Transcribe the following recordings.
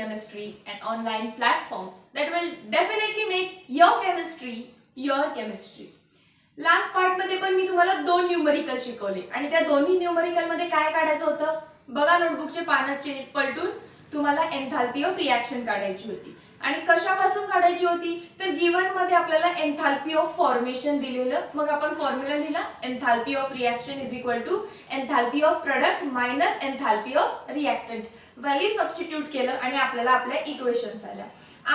Chemistry, an online platform that will definitely make your chemistry your chemistry. Last part मध्ये पण मी तुम्हाला दोन numerical शिकवले आणि त्या दोन्ही न्यूमरिकल मध्ये काय काढायचं होतं बघा, नोटबुकचे पानं पलटून तुम्हाला एन्थाल्पी ऑफ रिॲक्शन काढायची होती. आणि कशापासून काढायची होती तर गिवन मध्ये आपल्याला एन्थाल्पी ऑफ फॉर्मेशन दिलेलं, मग आपण फॉर्म्युला लिहिला enthalpy of reaction is equal to enthalpy of product minus enthalpy of reactant. Value substitute केलं आणि आपल्याला आपल्या इक्वेशन्स आल्या.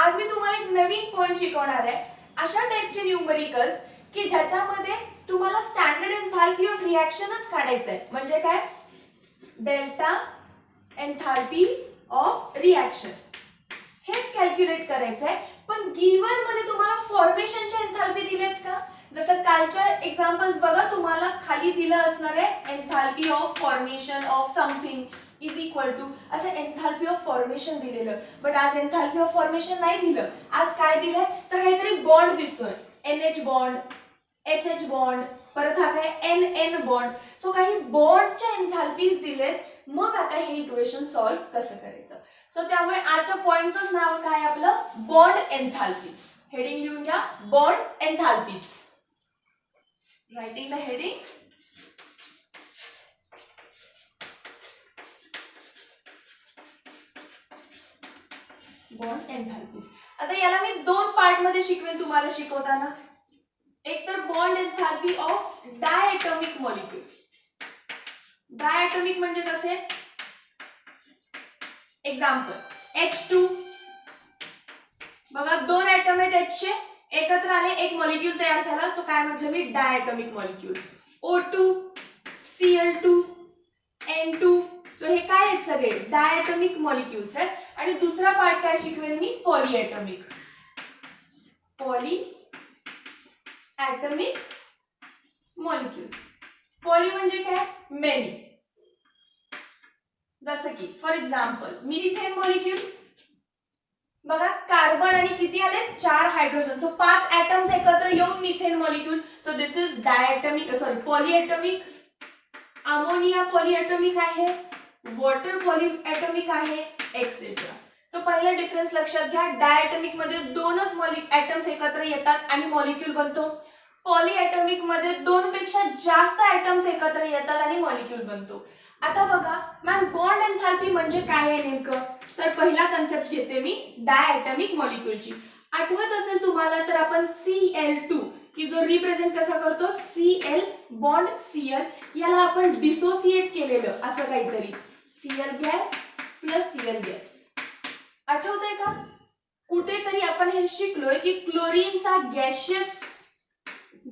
आज मी तुम्हाला एक नवीन पॉइंट शिकवणार आहे, अशा टाइपचे न्यूमरिकल्स की ज्याच्यामध्ये तुम्हाला स्टँडर्ड एन्थाल्पी ऑफ रिॲक्शनच काढायचं आहे. म्हणजे काय, डेल्टा एन्थाल्पी ऑफ रिॲक्शन हेच कॅल्क्युलेट करायचं आहे. पण गिवन मध्ये तुम्हाला फॉर्मेशनचे एन्थाल्पी दिलेत का, जसं कालच्या एक्झाम्पल्स बघा, तुम्हाला खाली दिलं असणार आहे enthalpy of formation of something is equal to असं एन्थाल्पी ऑफ फॉर्मेशन दिलेलं. बट आज एन्थाल्पी ऑफ फॉर्मेशन नाही दिलं. आज काय दिलंय तर काहीतरी बॉन्ड दिसतोय, NH बॉन्ड, HH बॉन्ड, परत हा काय NN बॉन्ड. सो काही बॉन्डच्या एन्थाल्पीज दिलेत. मग आता हे इक्वेशन सॉल्व्ह कसं करायचं. सो त्यामुळे आजच्या पॉइंटचं नाव काय आपलं, बॉन्ड एन्थाल्पीज. हेडिंग लिहून घ्या, bond enthalpies. Writing the heading. Bond enthalpies. आता याला मी दोन पार्ट मध्ये शिकवेन तुम्हाला शिकवताना. एक तर bond enthalpy of diatomic molecule. Diatomic म्हणजे कसे, एक्झाम्पल H2 बघा, दोन ऍटम आहेत Hचे, एकत्र आले एक मॉलिक्यूल तयार झाला. सो काय म्हटलं मी, diatomic molecule. O2 Cl2 N2. So हे काय आहेत, सगळे डायटॉमिक मॉलिक्यूल्स आहेत. आणि दुसरा पार्ट काय शिकवेन मी, polyatomic. Poly atomic molecules. Poly म्हणजे काय, मेनी. जसं की फॉर एक्झाम्पल मिथेन मॉलिक्यूल बघा, कार्बन आणि किती आले, 4 हायड्रोजन. सो 5 ॲटम्स एकत्र येऊन methane molecule. So this is diatomic, sorry polyatomic. Ammonia polyatomic आहे, वॉटर पॉलीएटॉमिक आहे, एक्सेट्रा. सो पहिला डिफरन्स लक्षात घ्या, डायटॉमिक मध्ये दोनच ॲटम्स एकत्र येतात आणि मॉलिक्यूल बनतो. पॉलीएटॉमिक मध्ये दोन पेक्षा जास्त ॲटम्स एकत्र येतात आणि मॉलिक्यूल बनतो. आता बघा मॅम, बॉन्ड एन्थाल्पी म्हणजे काय आहे नेमकं, तर पहिला कन्सेप्ट घेते मी डायटॉमिक मॉलिक्यूलची. आठवत असेल तुम्हाला तर आपण Cl2 की जो रिप्रेझेंट कसा करतो, Cl बॉन्ड Cl, याला आपण डिसोसिएट केलेलं असं काहीतरी, Cl gas plus Cl gas. आठवतंय का, कुठेतरी आपण हे शिकलोय की क्लोरीनचा गॅशियस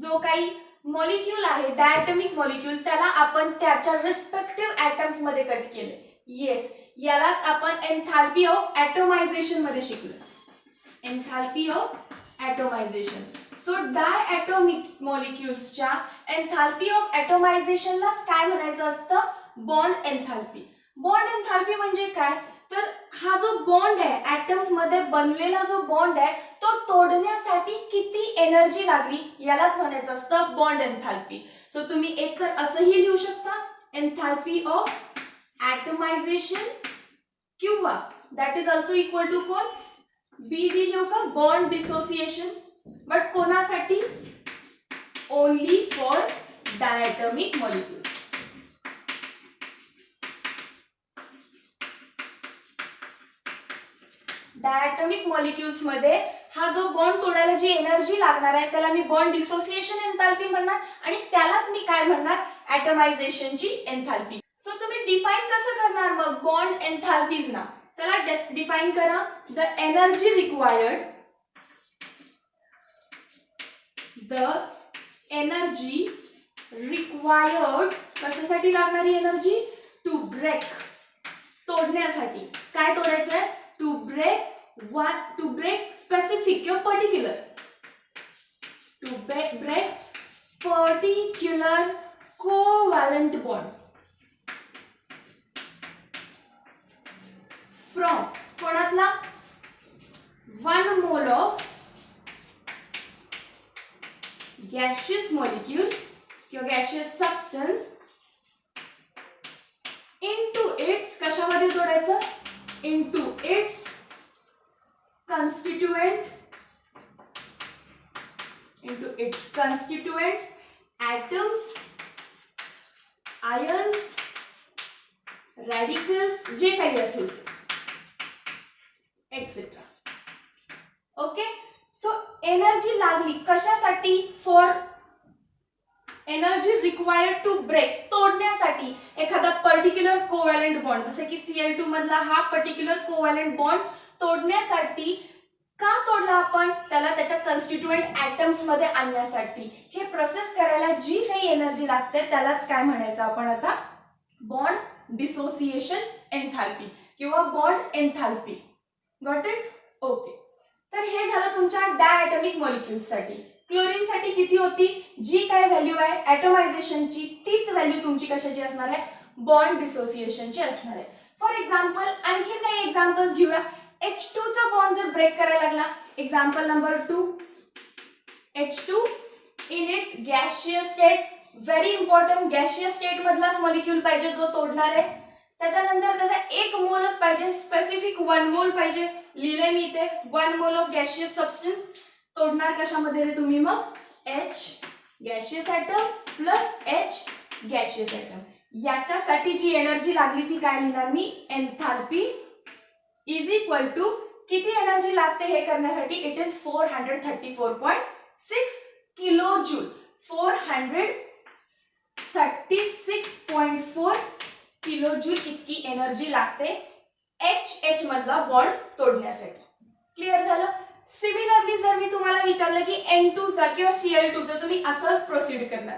जो काही मॉलिक्यूल आहे, डायटॉमिक मॉलिक्यूल, त्याला आपण त्याच्या रिस्पेक्टिव्ह ॲटम्स मध्ये कट केले. येस, यालाच आपण एन्थाल्पी ऑफ ॲटोमायझेशन मध्ये शिकलो. Enthalpy of atomisation. So diatomic मॉलिक्यूल्सच्या एन्थाल्पी ऑफ ॲटोमायझेशनलाच काय म्हणायचं असतं, बॉन्ड एन्थाल्पी. बॉन्ड एन्थाल्पी म्हणजे काय तर हा जो बॉन्ड आहे, ॲटम्स मध्ये बनलेला जो बॉन्ड आहे, तो तोडण्यासाठी किती एनर्जी लागली यालाच म्हणायचं असतं बॉन्ड एन्थाल्पी. सो तुम्ही एक तर असंही लिहू शकता, एन्थाल्पी ऑफ ॲटोमायझेशन, किंवा that is also equal to कोण, BD लिहू का, बॉन्ड डिसोसिएशन. बट कोणासाठी, only for diatomic molecules. Diatomic molecules मध्ये हा जो बॉन्ड तोडायला जी एनर्जी लागणार आहे त्याला मी बॉन्ड डिसोसिएशन एन्थाल्पी म्हणणार आणि त्यालाच मी काय म्हणणार, ॲटोमायझेशनची एन्थाल्पी. सो तुम्ही डिफाइन कसं करणार मग बॉन्ड एन्थाल्पीज ना, चला डिफाइन करा. द एनर्जी रिक्वायर्ड, कशासाठी लागणारी एनर्जी, टू ब्रेक, तोडण्यासाठी. काय तोडायचंय, टू ब्रेक स्पेसिफिक किंवा particular, to break particular covalent bond from कोणातला, 1 मोल ऑफ गॅशियस मॉलिक्यूल किंवा गॅशियस सबस्टन्स इनटू इट्स, कशामध्ये तोडायचं, into its constituent into its constituents, atoms, ions, radicals, जे काही असेल एक्सेट्रा. ओके, सो एनर्जी लागली कशासाठी? For energy required to break, तोडण्यासाठी एखादा पर्टिक्युलर कोव्हॅलेंट बॉन्ड, जसे की Cl2 मधला हा पर्टिक्युलर कोव्हॅलेंट बॉन्ड तोडण्यासाठी. का तोडला आपण? त्याला त्याच्या कन्स्टिट्युएंट ऍटम्स मध्ये आणण्यासाठी. हे प्रोसेस करायला जी काही एनर्जी लागते त्यालाच काय म्हणायचं आपण आता? बॉन्ड डिसोसिएशन एन्थाल्पी किंवा bond enthalpy. Got it? Okay, तर हे झालं तुमच्या डायॲटॉमिक मॉलिक्युल्स साठी. क्लोरीन साठी किती होती? जी काय व्हॅल्यू आहे ॲटोमायझेशनची तीच व्हॅल्यू तुमची कशाची असणार आहे? बॉन्ड डिसोसिएशनची असणार आहे. फॉर एक्झाम्पल आणखी काही एक्झाम्पल्स घेऊया. H2 चा बॉन्ड जर ब्रेक करायला लागला, example number 2, H2 in its gaseous state. Very important, gaseous state मधलाच मॉलिक्यूल पाहिजे जो तोडणार आहे. त्याच्यानंतर त्याचा 1 मोलच पाहिजे, स्पेसिफिक 1 मोल पाहिजे. लिहिले मी इथे 1 मोल ऑफ गॅशियस सबस्टन्स. तोडणार कशामध्ये रे तुम्ही मग? H gaseous atom plus H gaseous atom. याच्यासाठी जी एनर्जी लागली ती काय लिहिणार मी? एन्थाल्पी इज इक्वल टू किती एनर्जी लागते हे करण्यासाठी? It is 434.6 kilo joule. 436.4 kilo joule इतकी एनर्जी लागते H मधला बॉन्ड तोडण्यासाठी. क्लिअर झालं? सिमिलरली जर मी तुम्हाला विचारलं की N2 चा किंवा Cl2 चा, तुम्ही असंच प्रोसीड करणार,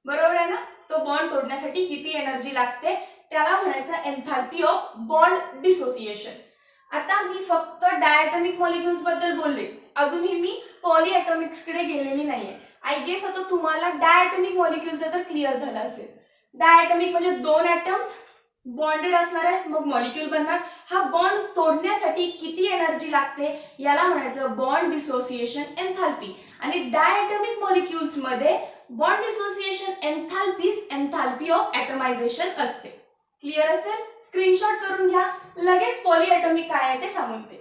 बरोबर आहे ना? तो बॉन्ड तोडण्यासाठी किती एनर्जी लागते त्याला म्हणायचं एन्थाल्पी ऑफ बॉन्ड डिसोसिएशन. आता मी फक्त डायॲटॉमिक मॉलिक्युल्स बद्दल बोलले, अजूनही मी पॉलीॲटॉमिक्स कडे गेलेली नाहीये. आय गेस आता तुम्हाला डायॲटॉमिक मॉलिक्युल्स तर क्लिअर झालं असेल. डायॲटॉमिक म्हणजे 2 ॲटम्स बॉन्डेड असणार आहेत, मग मॉलिक्यूल बनणार. हा बॉन्ड तोडण्यासाठी किती एनर्जी लागते याला म्हणायचं बॉन्ड डिसोसिएशन एन्थाल्पी. आणि डायॲटॉमिक मॉलिक्युल्स मध्ये bond dissociation enthalpies enthalpy of atomisation असते. क्लिअर असेल? स्क्रीनशॉट करून घ्या, लगेच पॉलीॲटॉमिक काय आहे ते सांगून दे.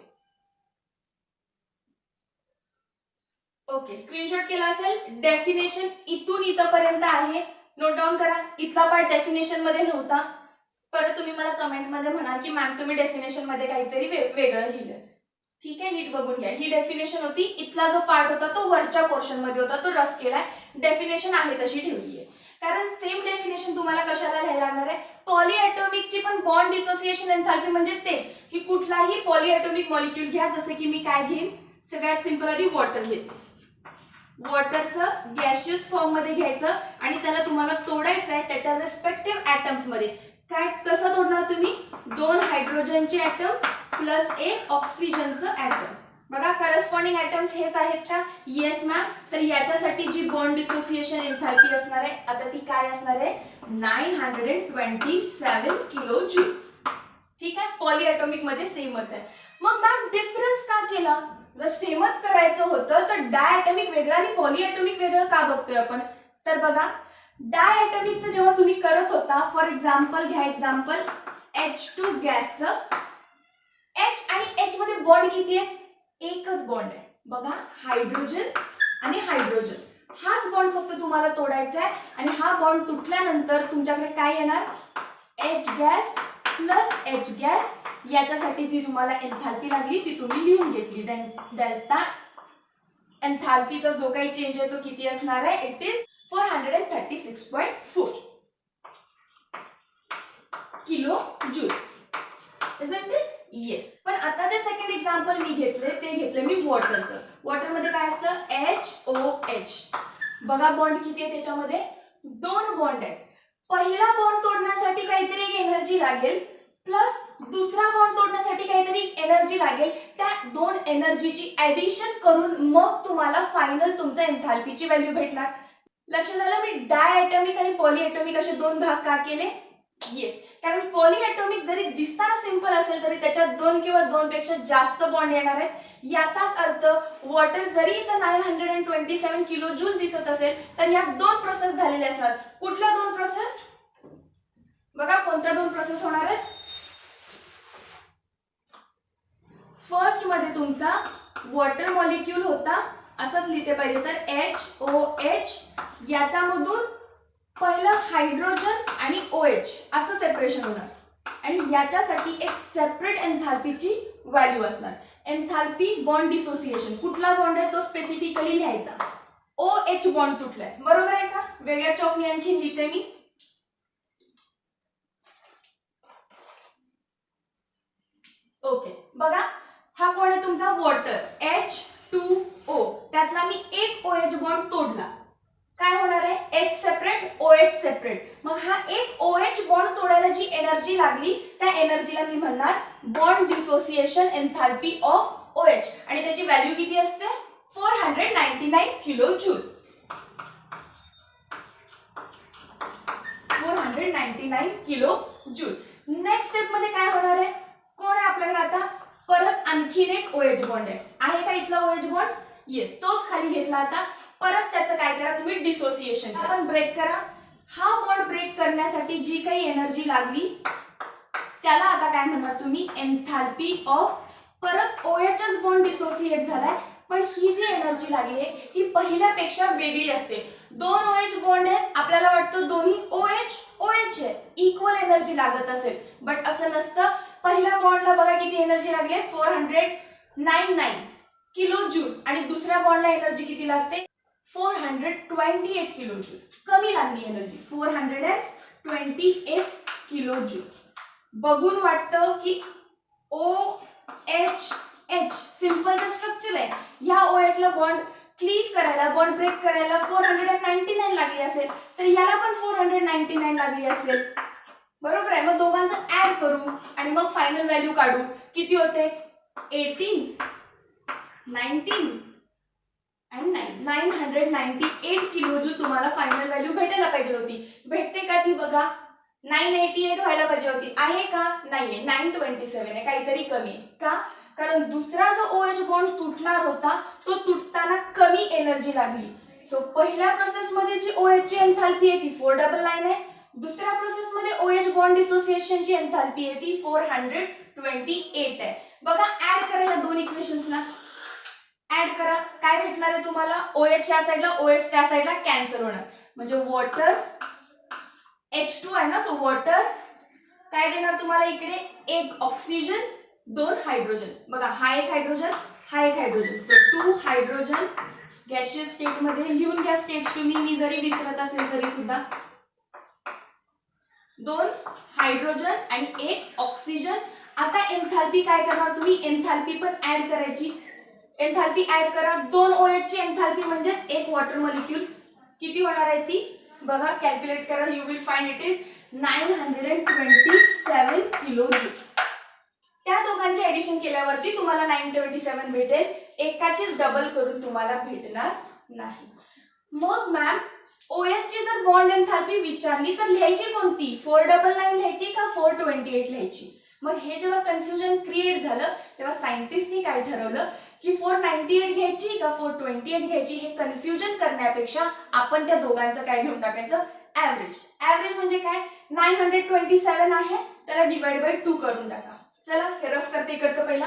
ओके, स्क्रीनशॉट केला असेल. डेफिनेशन इथून इथपर्यंत आहे, नोट डाऊन करा. इथला पार्ट डेफिनेशन मध्ये नव्हता. परत तुम्ही मला कमेंट मध्ये म्हणाल की मॅम तुम्ही डेफिनेशन मध्ये काहीतरी वेगळं लिहिलं. ठीक आहे, नीट बघून घ्या. ही डेफिनेशन होती, इथला जो पार्ट होता तो वरच्या पोर्शन मध्ये होता, तो रफ केलाय. डेफिनेशन आहे तशी ठेवली आहे, कारण सेम डेफिनेशन तुम्हाला कशाला लिहायला लागणार आहे? पॉलीॲटॉमिकची पण बॉन्ड डिसोसिएशन एन्थाल्पी म्हणजे तेच की कुठलाही पॉलीॲटॉमिक मॉलिक्यूल घ्या. जसे की मी काय घेईन? सगळ्यात सिंपल आधी वॉटर घेते. वॉटरचं गॅशियस फॉर्म मध्ये घ्यायचं आणि त्याला तुम्हाला तोडायचं आहे त्याच्या रिस्पेक्टिव्ह ॲटम्स मध्ये. काय कसं तोडणार तुम्ही? 2 हायड्रोजनचे ॲटम्स प्लस 1 ऑक्सिजनचं ॲटम. बघा करस्पॉन्डिंग ॲटम्स हेच आहेत का? Yes ma'am. तर याच्यासाठी जी बॉन्ड डिसोसिएशन एन्थाल्पी असणार आहे आता ती काय असणार आहे? 927 किलो जूल. ठीक आहे, पॉलीॲटॉमिक मध्ये सेमच आहे. मग मॅम डिफरन्स का केला? जर सेमच करायचं होतं तर डायॲटॉमिक वेगळं आणि पॉलीॲटॉमिक वेगळं का बघतोय आपण? तर बघा, डायॲटॉमिकचं जेव्हा तुम्ही करत होता, फॉर एक्झाम्पल घ्या, एक्झाम्पल H2 गॅसचं. H आणि H मध्ये बॉन्ड किती आहे? एकच बॉन्ड आहे. बघा, हायड्रोजन आणि हायड्रोजन. हाच बॉन्ड फक्त तुम्हाला तोडायचा आहे आणि हा बॉन्ड तुटल्यानंतर तुमच्याकडे काय येणार? H gas plus H gas. याच्यासाठी जी तुम्हाला एन्थाल्पी लागली ती तुम्ही लिहून घेतली. डेल्टा एन्थाल्पीचा जो काही चेंज आहे तो किती असणार आहे? It is 436.4 kilo joule. Isn't it? Yes. पण आता जे सेकंड एक्झाम्पल मी घेतले ते घेतले मी वॉटरचं. वॉटर मध्ये काय असतं? HOH. बघा बॉन्ड किती आहे त्याच्यामध्ये? 2 बॉन्ड आहेत. पहिला बॉन्ड तोडण्यासाठी काहीतरी एक एनर्जी लागेल प्लस दुसरा बॉन्ड तोडण्यासाठी काहीतरी एनर्जी लागेल. त्या 2 एनर्जीची ऍडिशन करून मग तुम्हाला फायनल तुमच्या एन्थाल्पीची व्हॅल्यू भेटणार. लक्षात आलं? मी डायॲटॉमिक आणि पॉलीॲटॉमिक असे 2 भाग का केले? येस, कारण पॉलीॲटॉमिक जरी दिसताना सिंपल असेल तरी त्याच्यात 2 किंवा 2 पेक्षा जास्त बॉन्ड येणार आहेत. याचाच अर्थ वॉटर जरी इथं 927 किलो जूल दिसत असेल तर या 2 प्रोसेस झालेल्या असणार. कुठल्या 2 प्रोसेस? बघा कोणत्या 2 प्रोसेस होणार आहेत? फर्स्ट मध्ये तुमचा वॉटर मॉलिक्यूल होता, असंच लिहिते पाहिजे तर HOH, याच्यामधून पहिलं हायड्रोजन आणि OH असं सेपरेशन होणार आणि याच्यासाठी एक सेपरेट एन्थाल्पीची व्हॅल्यू असणार. एन्थाल्पी बॉन्ड डिसोसिएशन, कुठला बॉन्ड आहे तो स्पेसिफिकली लिहायचा. OH बॉन्ड तुटलाय, बरोबर आहे का? वेगळ्या चौकनी आणखी लिहिते मी. ओके, बघा हा कोण आहे तुमचा वॉटर H2O, त्यातला मी एक OH बॉन्ड तोडला, काय होणार आहे H सेपरेट OH सेपरेट. मग हा एक OH बॉन्ड तोडायला जी एनर्जी लागली त्या एनर्जीला मी म्हणणार bond dissociation enthalpy of OH आणि त्याची व्हॅल्यू किती असते 499 kilo joule. 499 kilo joule. Next step मध्ये काय होणार आहे, कोण आहे आपल्याकडे आता परत आणखीन एक OH बॉन्ड आहे का इथला OH बॉन्ड? येस, तोच खाली घेतला. आता परत त्याचं काय करा तुम्ही डिसोसिएशन आपण ब्रेक करा. हा बॉन्ड ब्रेक करण्यासाठी जी काही एनर्जी लागली त्याला आता काय म्हणणार तुम्ही एन्थाल्पी ऑफ, परत OHच बॉन्ड डिसोसिएट झालाय पण ही जी एनर्जी लागली आहे ही पहिल्यापेक्षा वेगळी असते. दोन OH बॉन्ड आहेत, आपल्याला वाटतं दोन्ही OH आहे, इक्वल एनर्जी लागत असेल, बट असं नसतं. पहिल्या बॉन्डला बघा किती एनर्जी लागली आहे 499 किलो जूल आणि दुसऱ्या बॉन्डला एनर्जी किती लागते 428 किलो जूल. कमी लागली एनर्जी 428 किलो जूल. बघून वाटतं की OH सिंपल स्ट्रक्चर आहे, ह्या OH ला बॉन्ड क्लीव करायला, बॉन्ड ब्रेक करायला 499 लागली असेल तर याला पण 499 लागली असेल, बरोबर आहे. मग दोघांचं ऍड करू आणि मग फायनल व्हॅल्यू काढू. किती होते 18, 19 आणि 998 किलो जूल तुम्हाला फायनल व्हॅल्यू भेटायला पाहिजे होती. भेटते का ती बघा, 988 व्हायला पाहिजे होती, आहे का? नाहीये, 927 आहे, काहीतरी कमी आहे. का? कारण दुसरा जो OH बॉन्ड तुटणार होता तो तुटताना कमी एनर्जी लागली. सो पहिल्या प्रोसेस मध्ये जी OH ची एन्थाल्पी आहे ती 499 आहे, दुसऱ्या प्रोसेस मध्ये OH बॉन्ड डिसोसिएशन ची एन्थाल्पी आहे ती 428 आहे. बघा ऍड करा या दोन इक्वेशन्सला, ऍड करा. काय भेटणार आहे तुम्हाला, OH या साइडला OH त्या साइडला कॅन्सल होणार, म्हणजे वॉटर H2 आहे ना, सो वॉटर काय देणार तुम्हाला इकडे एक ऑक्सिजन, दोन हायड्रोजन. बघा हा एक हायड्रोजन, हा एक hydrogen, so 2 hydrogen gaseous state मध्ये लिहून घ्या स्टेट्स तुम्ही, मी जरी विसरत असेल तरी सुद्धा. 2 हायड्रोजन आणि एक ऑक्सिजन. आता एन्थाल्पी काय करणार तुम्ही, एन्थाल्पी पण ऍड करायची. एन्थाल्पी ऍड करा, 2 OH ची एन्थाल्पी म्हणजे एक वॉटर मॉलिक्यूल किती होणार आहे ती बघा, कॅल्क्युलेट करा. You will find it is 927 kilo joule. त्या दोघांचे ऍडिशन केल्यावरती तुम्हाला 927 भेटेल, एकाचीच डबल करून तुम्हाला भेटणार नाही. मग मॅम OH ची जर बॉन्ड एन्थाल्पी विचारली तर लिहायची कोणती, 499 लिहायची का 428 लिहायची? मग हे जेव्हा कन्फ्युजन क्रिएट झालं तेव्हा सायंटिस्टनी काय ठरवलं की 498 घ्यायची का 428 घ्यायची, हे कन्फ्युजन करण्यापेक्षा आपण त्या दोघांचं काय घेऊन टाकायचं ऍव्हरेज. ऍव्हरेज म्हणजे काय, 927 आहे त्याला डिवाइड बाय 2 करून टाका. चला हे रफ करते इकडचं पहिला.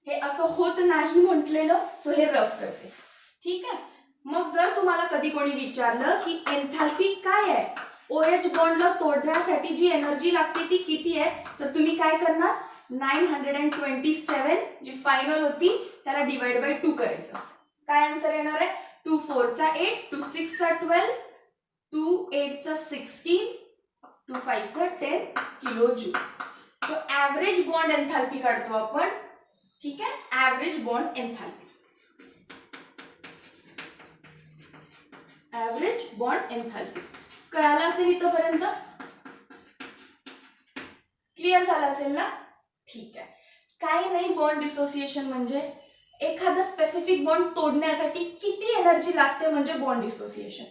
हे असं होत नाही म्हटलेलं, सो हे रफ करते, ठीक आहे. मग जर तुम्हाला कधी कोणी विचारलं की एन्थाल्पी काय आहे, OH बॉन्डला तोडण्यासाठी जी एनर्जी लागते ती किती आहे, तर तुम्ही काय करणार 927 जी फायनल होती त्याला डिवाइड बाय 2 करायचं. काय आन्सर येणार आहे 2 4 चा 8, 2 6 चा 12, 2 8 चा 16, 2 5 चा 10 kilo joule. So average bond enthalpy काढतो आपण, ठीक आहे. Average bond enthalpy, average bond enthalpy कळालं असेल इथपर्यंत, क्लिअर झालं असेल ना, ठीक आहे. काही नाही, बॉन्ड डिसोसिएशन म्हणजे एखादा स्पेसिफिक बॉन्ड तोडण्यासाठी किती एनर्जी लागते म्हणजे बॉन्ड डिसोसिएशन.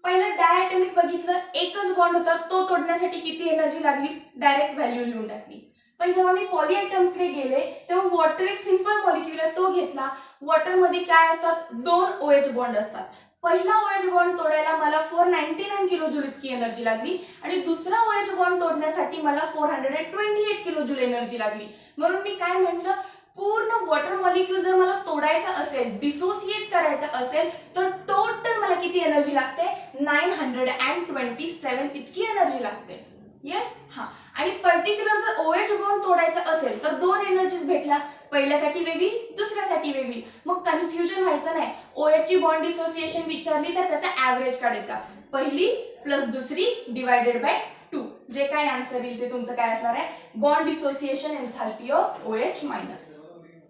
पहिलं डायटॉमिक बघितलं, एकच बॉन्ड होता, तो तोडण्यासाठी किती एनर्जी लागली डायरेक्ट व्हॅल्यू लिहून टाकली. पण जेव्हा मी पॉलीएटॉमकडे गेले तेव्हा वॉटर एक सिंपल मॉलिक्यूल आहे तो घेतला. वॉटर मध्ये काय असतात 2 OH बॉन्ड असतात, पहिला OH बॉन्ड तोडायला मला 499 किलो जूल इतकी एनर्जी लागली आणि दुसरा OH बॉन्ड तोडण्यासाठी मला 428 किलो जूल एनर्जी लागली. म्हणून मी काय म्हटलं, पूर्ण वॉटर मॉलिक्यूल जर मला तोडायचा असेल, डिसोसिएट करायचा असेल, तर टोटल मला किती एनर्जी लागते, 927 इतकी एनर्जी लागते. येस. हा, आणि पर्टिक्युलर जर OH बॉन्ड तोडायचा असेल तर दोन एनर्जीज भेटल्या, पहिल्यासाठी वेगळी, दुसऱ्यासाठी वेगळी. मग कन्फ्युजन व्हायचं नाही. OH ची बॉन्ड डिसोसिएशन विचारली तर त्याचा ॲव्हरेज काढायचा, पहिली प्लस दुसरी डिवायडेड बाय 2. जे काय आन्सर येईल ते तुमचं काय असणार आहे, bond dissociation एन्थॅल्पी of OH minus.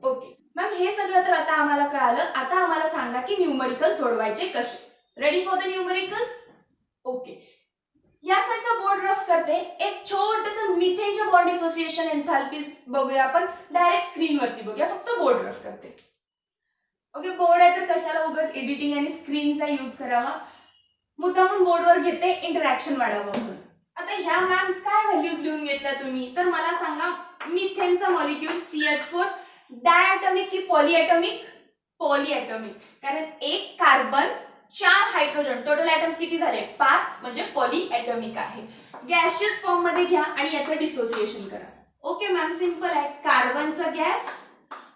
Okay ma'am, हे सगळं तर आता आम्हाला कळालं. आता आम्हाला सांगा की न्यूमरिकल सोडवायचे कसे. Ready for the numericals? Okay, या साईडचा बोर्ड रफ करते. एक छोटंसं मिथेनच्या बॉन्ड डिसोसिएशन एन्थॅल्पीज बघूया आपण, डायरेक्ट स्क्रीनवरती बघूया, फक्त बोर्ड रफ करते. ओके, बोर्ड आहे तर कशाला उगाच एडिटिंग आणि स्क्रीनचा यूज करावा, मुद्दामून बोर्डवर घेते इंटरॅक्शन वाढावं म्हणून. आता ह्या मॅम काय व्हॅल्यूज लिहून घेतल्या तुम्ही, तर मला सांगा मिथेनचा मॉलिक्यूल CH4 डायटॉमिक की पॉलीएटॉमिक? पॉलीएटॉमिक, कारण एक कार्बन 4 हायड्रोजन, टोटल ॲटम्स किती झाले, 5, म्हणजे पॉलीएटॉमिक आहे. गॅशियस फॉर्म मध्ये घ्या आणि याचं डिसोसिएशन करा. ओके मॅम, सिंपल आहे. कार्बनचा गॅस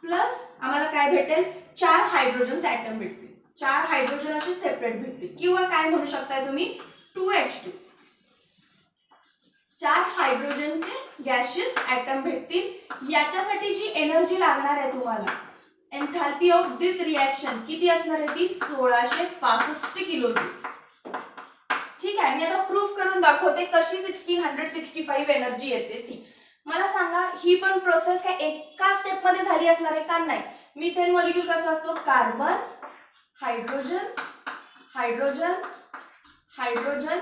प्लस आम्हाला काय भेटेल, 4 हायड्रोजन ॲटम भेटतील. 4 हायड्रोजन असे सेपरेट भेटतील, किंवा काय म्हणू शकता तुम्ही 2H2. 4 हायड्रोजनचे गॅशियस ॲटम भेटतील. याच्यासाठी जी एनर्जी लागणार आहे तुम्हाला, एन्थॅल्पी ऑफ दिस रिएक्शन किती असणार आहे, ती 1665 किलो जूल. ठीक आहे, मी आता प्रूफ करून दाखवते कशी 1665 एनर्जी येते ती. मला सांगा, ही पण प्रोसेस काय एका स्टेप मध्ये झाली असणार आहे का? नाही. मिथेन मॉलिक्यूल कसा असतो, carbon, hydrogen, hydrogen, hydrogen,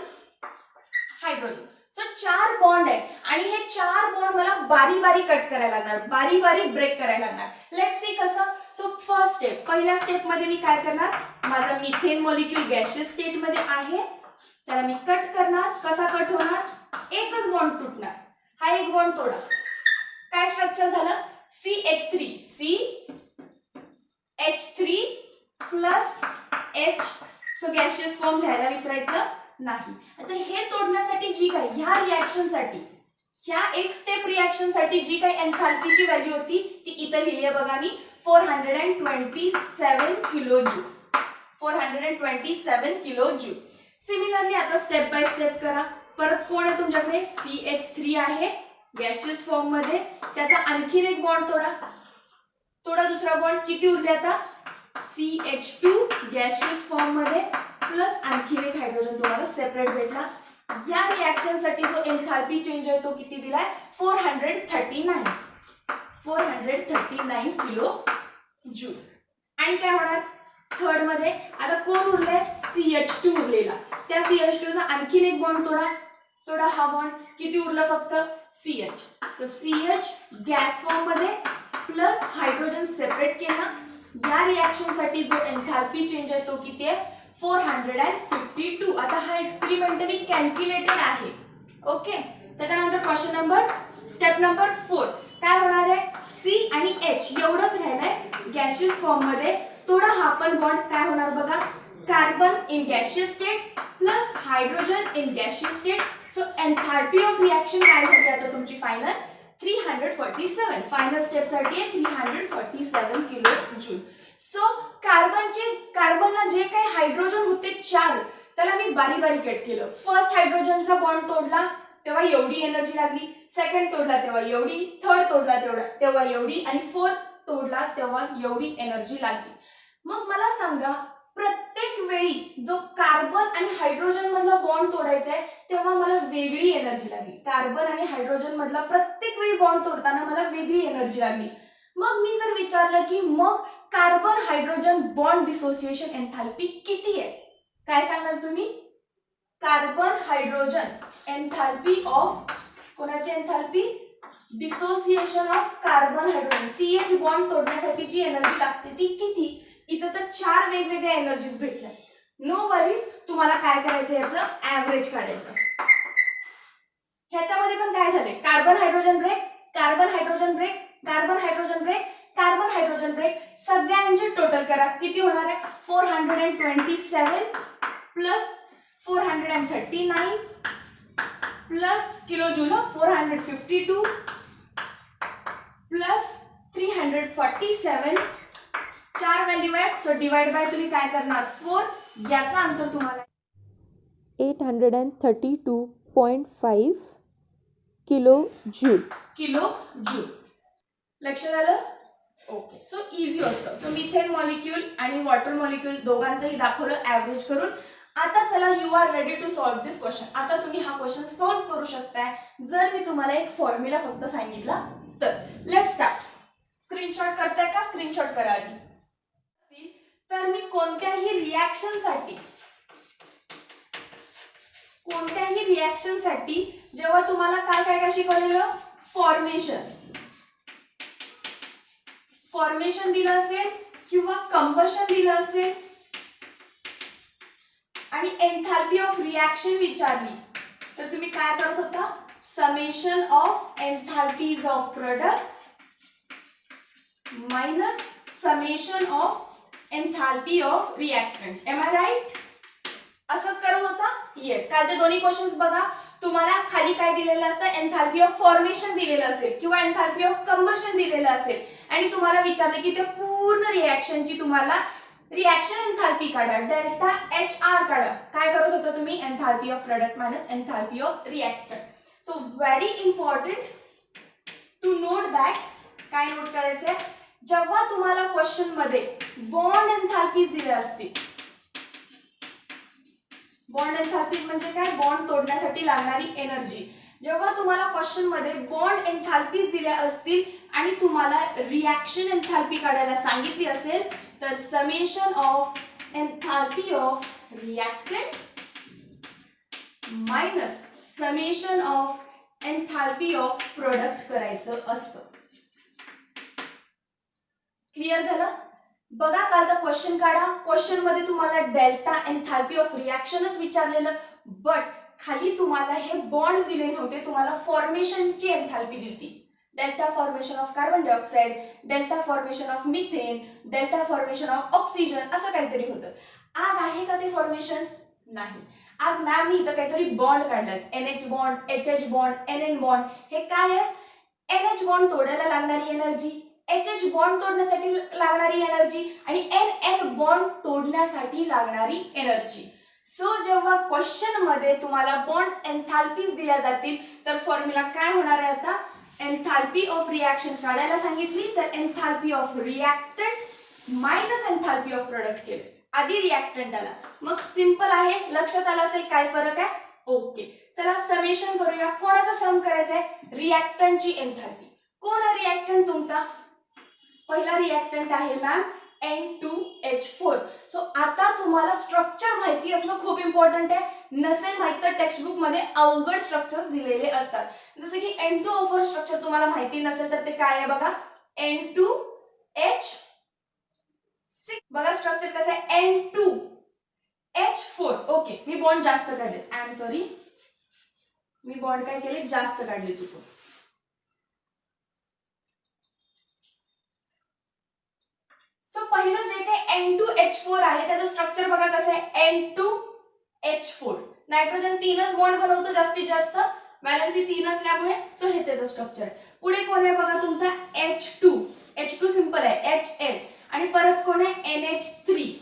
hydrogen. So 4 bond आहे आणि हे 4 बॉन्ड मला बारी बारी कट करायला लागणार, बारी बारी ब्रेक करायला लागणार. लेट्स सी कसं. सो फर्स्ट स्टेप, पहिल्या स्टेप मध्ये मी काय करणार, माझा मिथेन मॉलिक्यूल गॅशियस स्टेट मध्ये आहे, त्याला मी कट करणार. कसा कट होणार, एकच बॉन्ड तुटणार, हा एक बॉन्ड तोडा. काय स्ट्रक्चर झालं, CH3, CH3 plus H. So gaseous form लिहायला विसरायचं नाही. आता हे तोडण्यासाठी जी काही ह्या रिएक्शन साठी, ह्या एक स्टेप रिएक्शन साठी जी काही एन्थॅल्पीची व्हॅल्यू होती ती इथं लिहिली आहे बघा मी, 427 kilo joule. 427 kilo joule. Similarly आता स्टेप बाय स्टेप करा. परत कोण आहे तुमच्याकडे, CH3 आहे गॅशियस फॉर्म मध्ये, त्याचा आणखीन एक बॉन्ड तोडा. तोडा दुसरा बॉन्ड. किती उरले आता, CH2 गॅशियस फॉर्म मध्ये प्लस आणखीन एक हायड्रोजन तुम्हाला सेपरेट भेटला. या रिएक्शन साठी जो एन्थॅल्पी चेंज आहे तो किती दिलाय, 439 किलो जूल. आणि काय होणार थर्ड मध्ये, आता कोण उरले, CH2 उरलेला. त्या CH2 चा आणखीन एक बॉन्ड तोडा. तोडा हा बॉन्ड. किती उरलं फक्त, CH. So CH gas form मध्ये प्लस हायड्रोजन सेपरेट केला. या रिएक्शन साठी जो एन्थॅल्पी चेंज आहे तो किती आहे, 452. आता हा एक्सपेरिमेंटली कॅल्क्युलेटेड आहे. ओके, त्याच्यानंतर क्वेश्चन नंबर, स्टेप नंबर 4 काय होणार आहे, C आणि H एवढंच राहिलंय गॅशियस फॉर्म मध्ये. थोडा हा पण बॉन्ड काय होणार बघा, carbon in gaseous state plus hydrogen in gaseous state. So एन्थॅल्पी of reaction काय झाली आता तुमची फायनल, 347. फायनल स्टेप साठी 347 किलो जूल. सो कार्बनला जे काही हायड्रोजन होते 4, त्याला मी बारी बारी कट केलं. फर्स्ट हायड्रोजनचा बॉन्ड तोडला तेव्हा एवढी एनर्जी लागली, सेकंड तोडला तेव्हा एवढी, थर्ड तोडला तेव्हा एवढी, आणि फोर्थ तोडला तेव्हा एवढी एनर्जी लागली. मग मला सांगा, प्रत्येक वेळी जो कार्बन आणि हायड्रोजन मधला बॉन्ड तोडायचा आहे तेव्हा मला वेगळी एनर्जी लागली. कार्बन आणि हायड्रोजन मधला प्रत्येक वेळी बॉन्ड तोडताना मला वेगळी एनर्जी लागली. मग मी जर विचारलं की मग कार्बन हायड्रोजन बॉन्ड डिसोसिएशन एन्थॅल्पी किती आहे, काय सांगणार तुम्ही, कार्बन हायड्रोजन एन्थॅल्पी ऑफ, कोणाची एन्थॅल्पी, dissociation of carbon hydrogen, CH bond तोडण्यासाठी जी एनर्जी लागते ती किती. इथं तर 4 वेगवेगळ्या एनर्जीज भेटल्या. नो वरीज, तुम्हाला काय करायचं, याचं ऍव्हरेज काढायचं. ह्याच्यामध्ये पण काय झाले, carbon hydrogen break, carbon hydrogen break, carbon hydrogen break, carbon hydrogen break सगळ्यांचे टोटल करा. किती होणार आहे? 427 plus 439 plus kilo joule 452 plus 347. 4 value आहेत. सो डिवाइड बाय तुम्ही काय करणार? 4. याचा आन्सर तुम्हाला 832.5 किलो जूल. लक्षात आलं? ओके. सो इझी होतं. सो मिथेन मॉलिक्यूल आणि वॉटर मॉलिक्यूल दोघांचंही दाखवलं ॲव्हरेज करून. आता चला, you are ready to solve this question. आता तुम्ही हा क्वेश्चन सॉल्व्ह करू शकताय जर मी तुम्हाला एक फॉर्म्युला फक्त सांगितला तर. Let's start. स्क्रीनशॉट करताय का? स्क्रीनशॉट करा आधी. तर मी कोणत्याही रिॲक्शनसाठी जेव्हा तुम्हाला काय काय शिकवलेलं? फॉर्मेशन दिलं असेल किंवा कंबशन दिलं असेल आणि एन्थॅल्पी ऑफ रिॲक्शन विचारली तर तुम्ही काय करत होता? Summation of enthalpies of product minus summation of enthalpy of reactant. M I right? असंच करत होता? येस. कालचे दोन्ही क्वेश्चन्स बघा. तुम्हाला खाली काय दिलेलं असतं? एन्थॅल्पी ऑफ फॉर्मेशन दिलेलं असेल किंवा एन्थॅल्पी ऑफ कंबशन दिलेलं असेल आणि तुम्हाला विचारलं की त्या पूर्ण रिॲक्शनची तुम्हाला रिॲक्शन एन्थॅल्पी काढा, डेल्टा HR काढा. काय करत होता तुम्ही? Enthalpy of product minus enthalpy of reactant. So very important to note that. काय नोट करायचंय? जेव्हा तुम्हाला क्वेश्चन मध्ये बॉन्ड एन्थॅल्पीज दिल्या असतील, बॉन्ड एन्थॅल्पीज म्हणजे काय? बॉन्ड तोडण्यासाठी लागणारी एनर्जी. जेव्हा तुम्हाला क्वेश्चन मध्ये बॉन्ड एन्थॅल्पीज दिल्या असतील आणि तुम्हाला रिॲक्शन एन्थॅल्पी काढायला सांगितली असेल तर summation of enthalpy of reactant minus summation of enthalpy of product करायचं असतं. क्लिअर झालं? बघा कालचा क्वेश्चन काढा. क्वेश्चन मध्ये तुम्हाला डेल्टा एन्थॅल्पी ऑफ रिॲक्शनच विचारलेलं, बट खाली तुम्हाला हे बॉन्ड दिले नव्हते, तुम्हाला फॉर्मेशनची एन्थॅल्पी दिली. Delta formation of carbon dioxide, delta formation of methane, delta formation of oxygen असं काहीतरी होतं. आज आहे का ते फॉर्मेशन? नाही. आज मॅमनी इथं काहीतरी बॉन्ड काढलात. NH bond, HH bond, NN bond. हे काय आहे? NH बॉन्ड तोडायला लागणारी एनर्जी, HH बॉन्ड तोडण्यासाठी लागणारी एनर्जी आणि NN बॉन्ड तोडण्यासाठी लागणारी एनर्जी. सो जेव्हा क्वेश्चन मध्ये तुम्हाला बॉन्ड एन्थॅल्पीज दिल्या जातील तर फॉर्म्युला काय होणार आहे? आता एन्थॅल्पी ऑफ रिॲक्शन काढायला सांगितली तर एन्थॅल्पी of reactant minus enthalpy of product केले. आधी रिॲक्टंट आला, मग सिंपल आहे. लक्षात आलं असेल काय फरक आहे? ओके. चला समेशन करूया. कोणाचा सम करायचा आहे? रिॲक्टंटची एन्थॅल्पी. कोण आहे रिॲक्टंट तुमचा? पहिला रिॲक्टंट आहे मॅम N2H4. सो आता तुम्हाला स्ट्रक्चर माहिती असणं खूप इम्पॉर्टंट आहे. नसेल माहिती तर टेक्स्टबुक मध्ये अवघड स्ट्रक्चर्स दिलेले असतात. जसे की N2O4 स्ट्रक्चर तुम्हाला माहिती नसेल तर ते काय आहे बघा? N2H6. बघा स्ट्रक्चर कसं आहे? N2H4. ओके. मी बॉन्ड जास्त काढले. I am sorry, me bond काय केले? जास्त काढले चुकून. सो पहिलं जे काही N2H4 आहे त्याचं स्ट्रक्चर बघा कसं आहे? N2H4. नायट्रोजन 3च बॉन्ड बनवतो जास्तीत जास्त, व्हॅलेन्सी 3 असल्यामुळे. सो हे त्याचं स्ट्रक्चर. पुढे कोण आहे बघा? तुमचा H2. H2 सिंपल आहे, HH. आणि परत कोण आहे? NH3.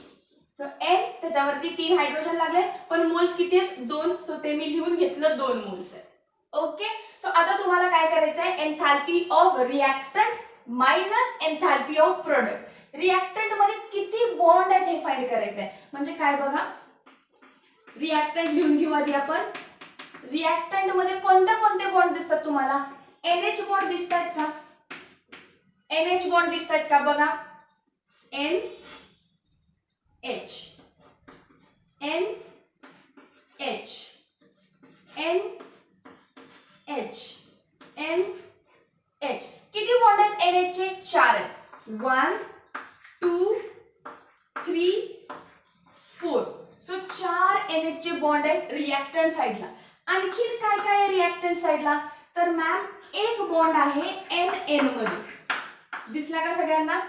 सो N त्याच्यावरती 3 हायड्रोजन लागले, पण मोल्स किती आहेत? 2. सो ते मी लिहून घेतलं 2 मोल्स आहेत. ओके. सो आता तुम्हाला काय करायचं आहे? एन्थॅल्पी of reactant minus enthalpy of product. Reactant मध्ये किती बॉन्ड आहेत हे फाइंड करायचं आहे. म्हणजे काय बघा? रिॲक्टंट लिहून घेऊ आधी आपण. रिॲक्टंट मध्ये कोणते कोणते बॉन्ड दिसतात तुम्हाला? NH बॉन्ड दिसतायत का? NH बॉन्ड दिसतायत का? बघा NH, NH, NH, NH. किती बॉन्ड आहेत NH चे? 4 आहेत. 1 2 3 4. सो 4 NH चे बॉन्ड आहेत रिॲक्टंट साइडला. आणखीन काय काय आहे रिॲक्टंट साइडला? तर मॅम एक बॉन्ड आहे NN मध्ये. दिसला का सगळ्यांना?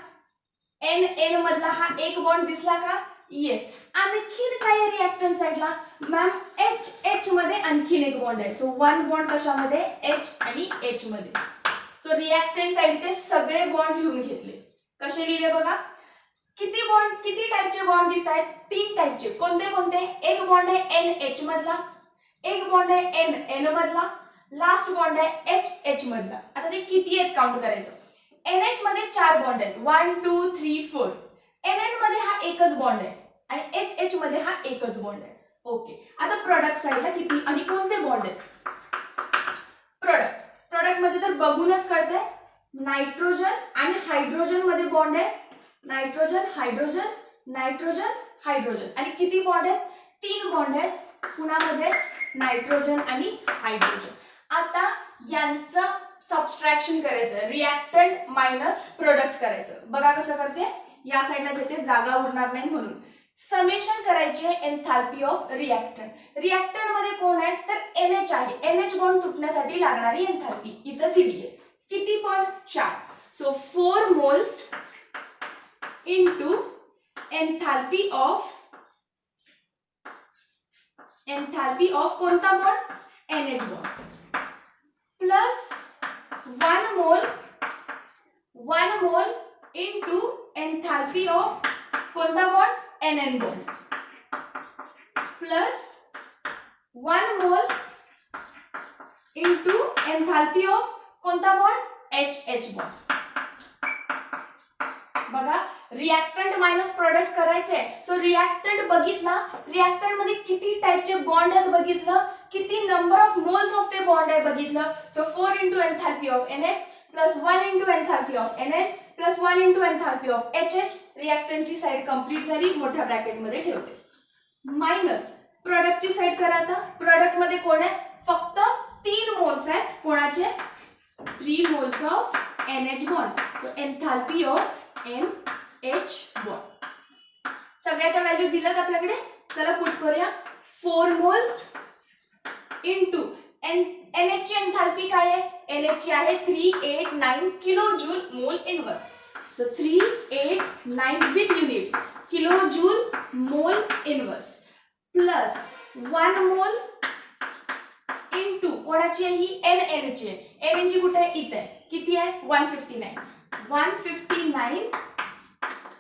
एन एन मधला हा एक बॉन्ड दिसला का? येस. आणखीन काय आहे रिएक्टंट साइडला? मॅम एच एच मध्ये आणखीन एक बॉन्ड आहे. सो वन बॉन्ड कशामध्ये? एच आणि एच मध्ये. सो रिएक्टंट साइडचे सगळे बॉन्ड लिहून घेतले. कसे लिहिले बघा? किती बॉन्ड, किती टाइपचे बॉन्ड दिसत आहेत? 3 टाइपचे. कोणते कोणते? एक बॉन्ड आहे एन एच मधला, एक बॉन्ड आहे एन एन मधला, लास्ट बॉन्ड आहे एच एच मधला. आता ते किती आहेत काउंट करायचं. एन एच मध्ये 4 बॉन्ड आहेत, 1 2 3 4. एन एन मध्ये हा एकच बॉन्ड आहे आणि एच एच मध्ये हा एकच बॉन्ड आहे. ओके. आता प्रोडक्ट साइडला किती आणि कोणते बॉन्ड आहेत? प्रोडक्ट मध्ये तर बघूनच कळतंय, नायट्रोजन आणि हायड्रोजन मध्ये बॉन्ड आहे. Nitrogen hydrogen, nitrogen hydrogen. आणि किती बॉन्ड आहेत? 3 बॉन्ड आहेत. कुणामध्ये? नायट्रोजन आणि हायड्रोजन. आता यांचं सबस्ट्रॅक्शन करायचं, रिएक्टंट मायनस प्रोडक्ट करायचं. बघा कसं करते, या साईडला घेते, जागा उरणार नाही म्हणून. समेशन करायचे एन्थाल्पी ऑफ रिएक्टंट. रिएक्टंट मध्ये कोण आहे? तर NH आहे. NH बॉन्ड तुटण्यासाठी लागणारी एन्थाल्पी इथं दिली आहे. किती पण? 4. So 4 moles into enthalpy of कोणता बॉन्ड? NH बॉन्ड प्लस 1 मोल इनटू एन्थाल्पी ऑफ कोणता बॉन्ड? NN बॉन्ड प्लस 1 मोल इनटू एन्थाल्पी ऑफ कोणता बॉन्ड? HH bond. बघा, रिएक्टंट मायनस प्रोडक्ट करायचंय. सो रिएक्टंट बघितला, रिएक्टंट मध्ये किती टाइपचे बॉन्ड आहेत बघितलं, किती नंबर ऑफ मोल्स ऑफ ते बॉन्ड आहे बघितलं. So 4 into enthalpy of NH plus 1 into enthalpy of NN plus 1 into enthalpy of HH. रिएक्टंटची साइड कंप्लीट झाली, मोठ्या ब्रॅकेट मध्ये ठेवते. मायनस प्रोडक्टची साइड करा. आता प्रोडक्ट मध्ये कोण आहे? फक्त 3 मोल्स आहेत. कोणाचे? 3 moles of NH bond. So enthalpy of NH bond. सगळ्याच्या व्हॅल्यू दिल्यात आपल्याकडे. चला पुट करूया. 4 मोल्स इनटू NH ची एन्थाल्पी काय आहे? NH ची आहे 389 kilo joule mole inverse. So 389 with units kilo joule mole inverse plus 1 मोल इनटू कोणाची आहे? ही NN ची आहे. NN ची कुठे आहे? इथे आहे. किती आहे? 159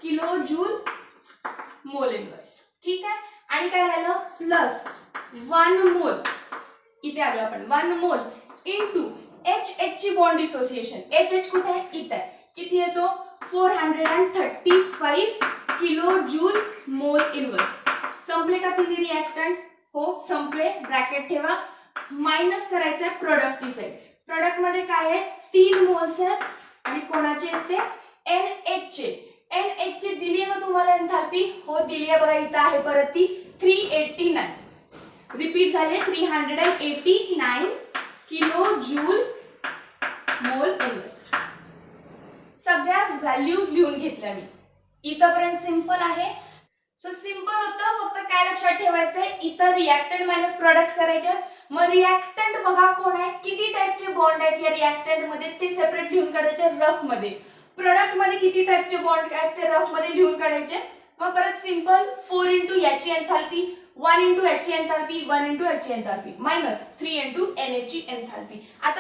किलो जूल मोल इनवर्स. ठीक आहे. आणि काय राहिलं? प्लस 1 मोल, इथे आलो आपण, 1 मोल इनटू HH ची बॉन्ड डिसोसिएशन. HH कुठे आहे? इथे आहे. किती येतो? 435 किलो जूल मोल इनवर्स. संपले का तिन्ही रिएक्टंट? हो संपले. ब्रॅकेट ठेवा. मायनस करायचं आहे प्रोडक्टची साइड. प्रोडक्ट मध्ये काय आहे? 3 मोल्स आहेत आणि कोणाचे आहेत ते? NH चे. NH ची दिली आहे का तुम्हाला एन्थाल्पी? हो दिली आहे. बघा इथं आहे परत ती 389. रिपीट झाले 389 किलो जूल मोल इनवर्स. सगळ्या व्हॅल्यूज लिहून घेतल्या मी. इथपर्यंत सिंपल आहे. सो सिंपल होतं, फक्त काय लक्षात ठेवायचंय, इथं रिएक्टंट मायनस प्रोडक्ट करायचे. मग रिएक्टंट बघा कोण आहे, किती टाइपचे बॉन्ड आहेत या रिएक्टंट मध्ये ते सेपरेट लिहून काढायचे रफ मध्ये. प्रोडक्ट मध्ये किती टाइपचे बॉन्ड आहेत ते रफ मध्ये लिहून काढायचे. मग परत सिंपल 4 इंटू याची एन्थाल्पी, 1 इंटू याची एन्थाल्पी, 1 इंटू याची एन्थाल्पी मायनस 3 इंटू NH ची एन्थाल्पी. आता